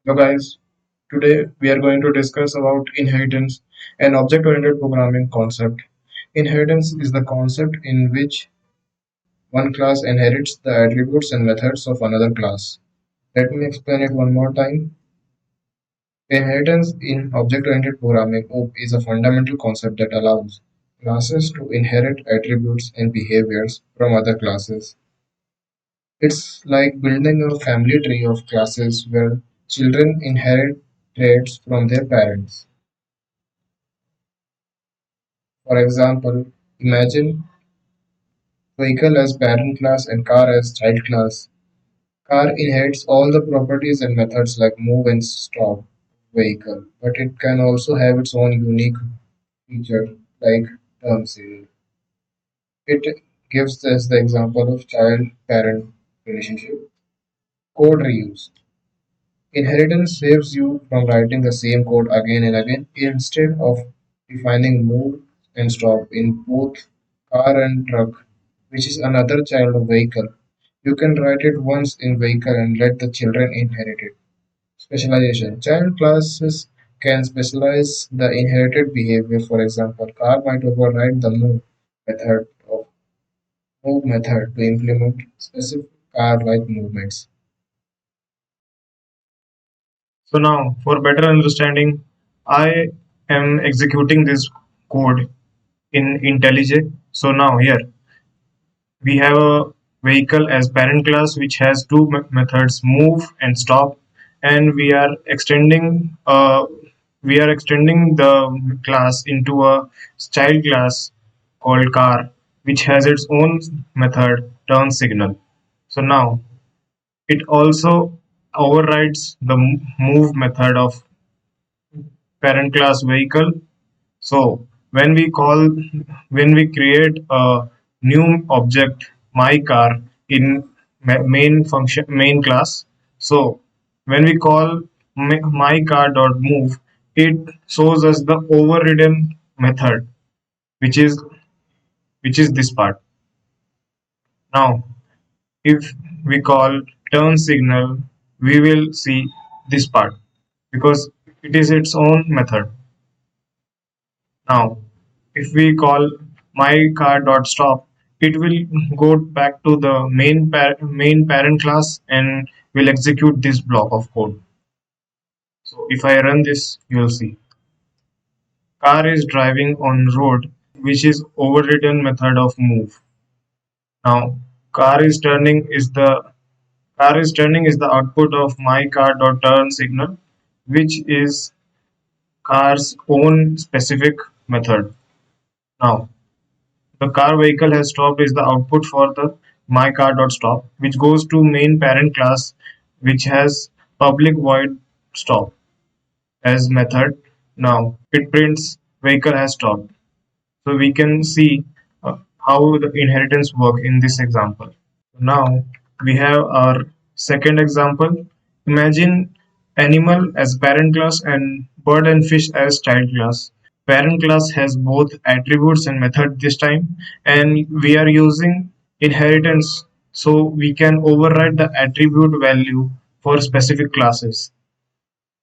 Hello guys, today we are going to discuss about inheritance and object-oriented programming concept. Inheritance is the concept in which one class inherits the attributes and methods of another class. Let me explain it one more time. Inheritance in object-oriented programming (OOP) is a fundamental concept that allows classes to inherit attributes and behaviors from other classes. It's like building a family tree of classes where children inherit traits from their parents. For example, imagine vehicle as parent class and car as child class. Car inherits all the properties and methods like move and stop vehicle, but it can also have its own unique feature like term serial. It gives us the example of child-parent relationship. Code reuse. Inheritance saves you from writing the same code again and again. Instead of defining move and stop in both car and truck, which is another child of vehicle, you can write it once in vehicle and let the children inherit it. Specialization. Child classes can specialize the inherited behavior. For example, car might override the method move method to implement specific car-like movements. So now, for better understanding, I am executing this code in IntelliJ. So now here we have a vehicle as parent class which has two methods move and stop, and we are extending the class into a child class called car which has its own method turn signal. So now it also overrides the move method of parent class vehicle. So when we create a new object my car in main class, so when we call my car dot move, it shows us the overridden method which is this part. Now if we call turn signal, we will see this part because it is its own method. Now, if we call myCar.stop, it will go back to the main parent class and will execute this block of code. So if I run this, you'll see car is driving on road, which is overridden method of move. Now, car is turning is the output of myCar.turn signal, which is car's own specific method. Now, the car vehicle has stopped is the output for the myCar.stop, which goes to main parent class, which has public void stop as method. Now it prints vehicle has stopped. So we can see how the inheritance work in this example. Now we have our second example. Imagine animal as parent class and bird and fish as child class. Parent class has both attributes and method this time, and we are using inheritance so we can override the attribute value for specific classes.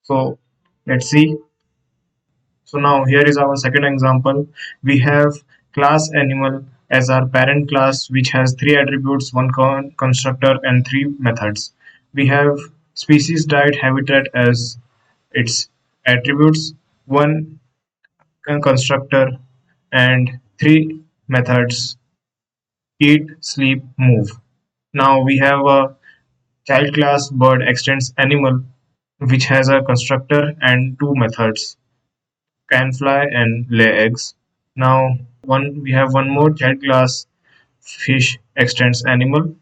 So let's see. So now here is our second example. We have class animal as our parent class which has three attributes, one constructor and three methods. We have species, diet, habitat as its attributes, one constructor and three methods: eat, sleep, move. Now we have a child class bird extends animal which has a constructor and two methods: can fly and lay eggs. Now we have one more child class fish extends animal.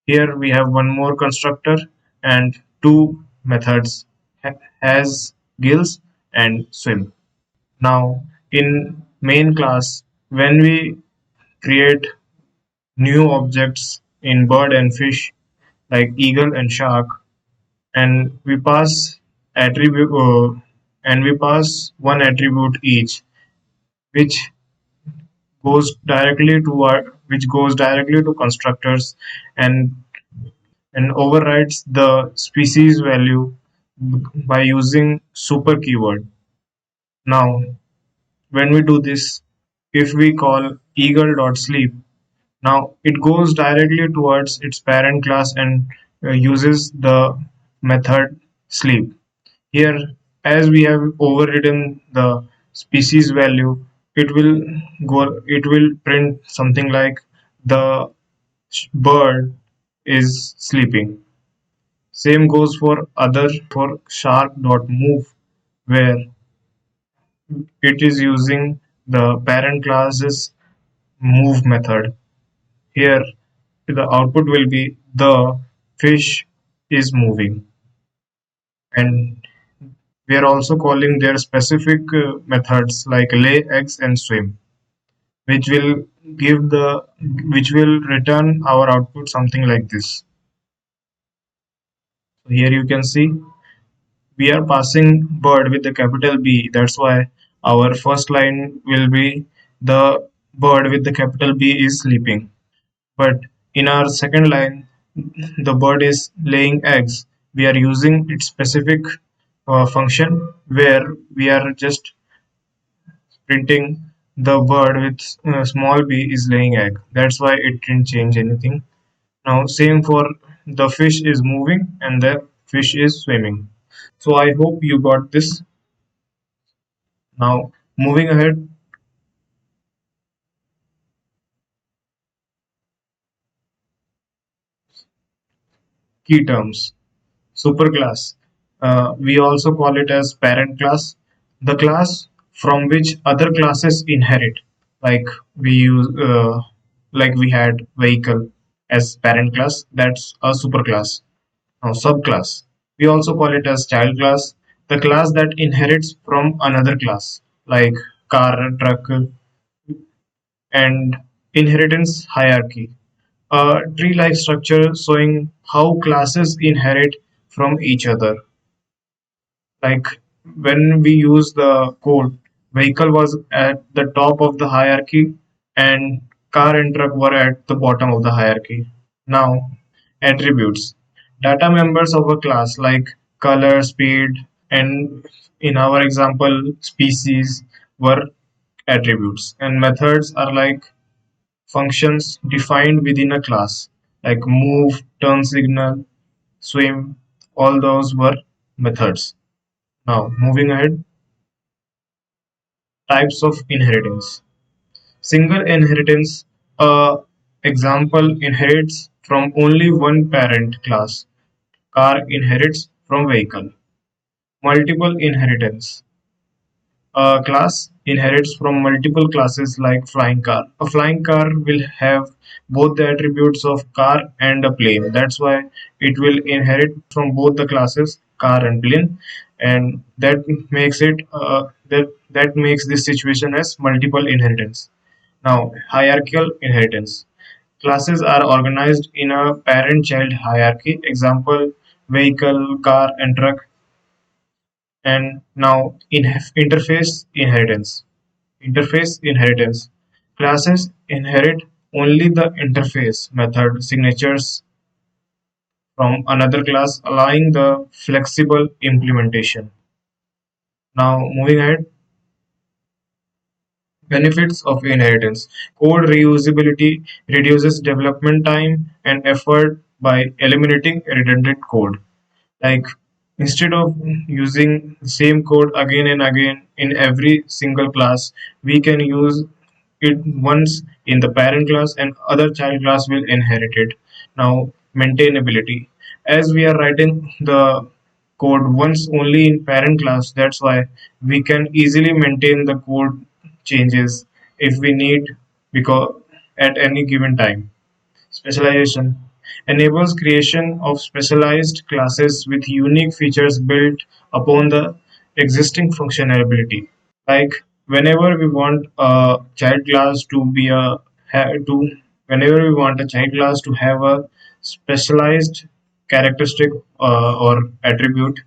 Here we have one more constructor and two methods: has gills and swim. Now in main class, when we create new objects in bird and fish like eagle and shark, and we pass attribute and we pass one attribute each, which goes directly to constructors and overrides the species value by using super keyword. Now, when we do this, if we call eagle.sleep, now it goes directly towards its parent class and uses the method sleep. Here, as we have overridden the species value, it will print something like the bird is sleeping. Same goes for shark.move, where it is using the parent class's move method. Here the output will be the fish is moving, and we are also calling their specific methods like lay eggs and swim, which will which will return our output something like this. So here you can see we are passing bird with the capital B. That's why our first line will be the bird with the capital B is sleeping. But in our second line, the bird is laying eggs. We are using its specific function where we are just printing the bird with small b is laying egg. That's why it didn't change anything. Now same for the fish is moving and the fish is swimming. So I hope you got this. Now moving ahead, key terms. Superclass. We also call it as parent class, the class from which other classes inherit. Like we use, like we had vehicle as parent class. That's a superclass. Now subclass. We also call it as child class, the class that inherits from another class, like car, truck, and inheritance hierarchy. A tree-like structure showing how classes inherit from each other. Like when we use the code, vehicle was at the top of the hierarchy and car and truck were at the bottom of the hierarchy. Now, attributes. Data members of a class like color, speed, and in our example, species were attributes. And methods are like functions defined within a class, like move, turn signal, swim, all those were methods. Now, moving ahead, types of inheritance. Single inheritance, a example inherits from only one parent class. Car inherits from vehicle. Multiple inheritance. A class inherits from multiple classes like flying car. A flying car will have both the attributes of car and a plane. That's why it will inherit from both the classes car and plane, and that makes this situation as multiple inheritance. Now, hierarchical inheritance. Classes are organized in a parent-child hierarchy. Example: vehicle, car, and truck. And now interface inheritance. Interface inheritance. Classes inherit only the interface method signatures from another class, allowing the flexible implementation. Now, moving ahead, benefits of inheritance. Code reusability reduces development time and effort by eliminating redundant code. Like instead of using the same code again and again in every single class, we can use it once in the parent class and other child class will inherit it. Now maintainability, as we are writing the code once only in parent class, that's why we can easily maintain the code changes if we need, because at any given time. Specialization enables creation of specialized classes with unique features built upon the existing functionality. Like whenever we want a child class to be a to whenever we want a child class to have a specialized characteristic or attribute,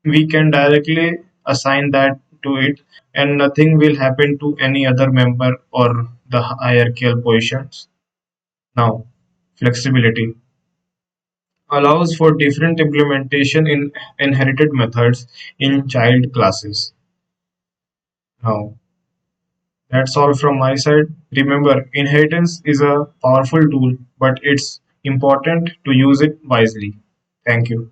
we can directly assign that to it, and nothing will happen to any other member or the hierarchical positions. Now, flexibility. allows for different implementation in inherited methods in child classes. Now, that's all from my side. Remember, inheritance is a powerful tool, but it's important to use it wisely. Thank you.